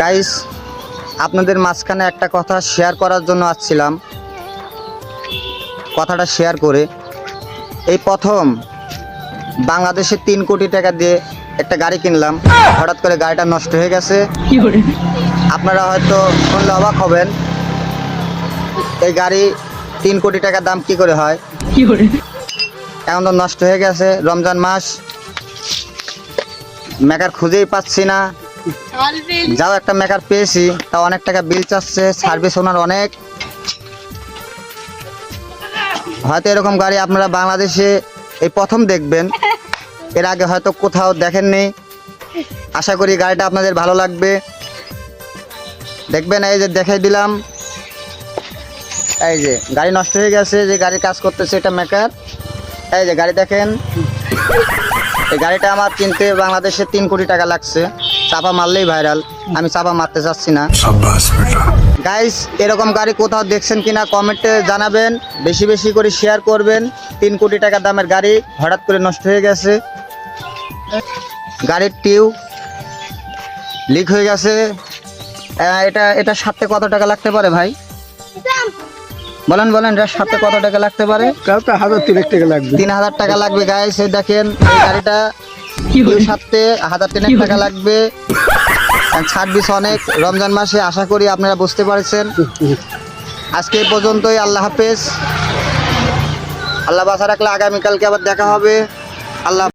Guys, আপনাদের মাঝখানে একটা কথা শেয়ার করার জন্য আসছিলাম। কথাটা শেয়ার করে এই প্রথম বাংলাদেশে 3 কোটি টাকা দিয়ে একটা গাড়ি কিনলাম। হঠাৎ করে গাড়িটা নষ্ট হয়ে গেছে। আপনারা হয়তো শুনলে অবাক হবেন, এই গাড়ি 3 কোটি টাকা দাম কি করে হয়। এখন তো নষ্ট হয়ে গেছে, রমজান মাস, মেকার খুঁজেই পাচ্ছি না। যাও একটা মেকার পেয়েছি, তা অনেক টাকা বিল চাচ্ছে, সার্ভিস ওনার অনেক। হয়তো এরকম গাড়ি আপনারা বাংলাদেশে এই প্রথম দেখবেন, এর আগে হয়তো কোথাও দেখেননি। আশা করি গাড়িটা আপনাদের ভালো লাগবে। দেখবেন, এই যে দেখাই দিলাম, এই যে গাড়ি নষ্ট হয়ে গেছে, যে গাড়ির কাজ করতেছে এটা মেকার। এই যে গাড়ি দেখেন, এই গাড়িটা আমার কিনতে বাংলাদেশে 3 কোটি টাকা লাগছে। চাপা মারলেই ভাইরাল, আমি চাপা মারতে চাচ্ছি না। গাইস, এরকম গাড়ি কোথাও দেখছেন কিনা কমেন্টে জানাবেন, বেশি বেশি করে শেয়ার করবেন। 3 কোটি টাকা দামের গাড়ি হঠাৎ করে নষ্ট হয়ে গেছে। গাড়ির টিউব লিক হয়ে গেছে। এটা সাথে কত টাকা লাগতে পারে ভাই? বলেন বলেন, এটার সাথে কত টাকা লাগতে পারে? 1,000 টাকা লাগবে। 3,000 টাকা লাগবে। গাইস, এই দেখেন, এই গাড়িটা সাথে 1,000 টাকা লাগবে। সার্ভিস অনেক, রমজান মাসে। আশা করি আপনারা বুঝতে পারছেন। আজকে এই পর্যন্তই। আল্লাহ হাফেজ। আল্লাহ বাঁচা রাখলে আগামীকালকে আবার দেখা হবে। আল্লাহ।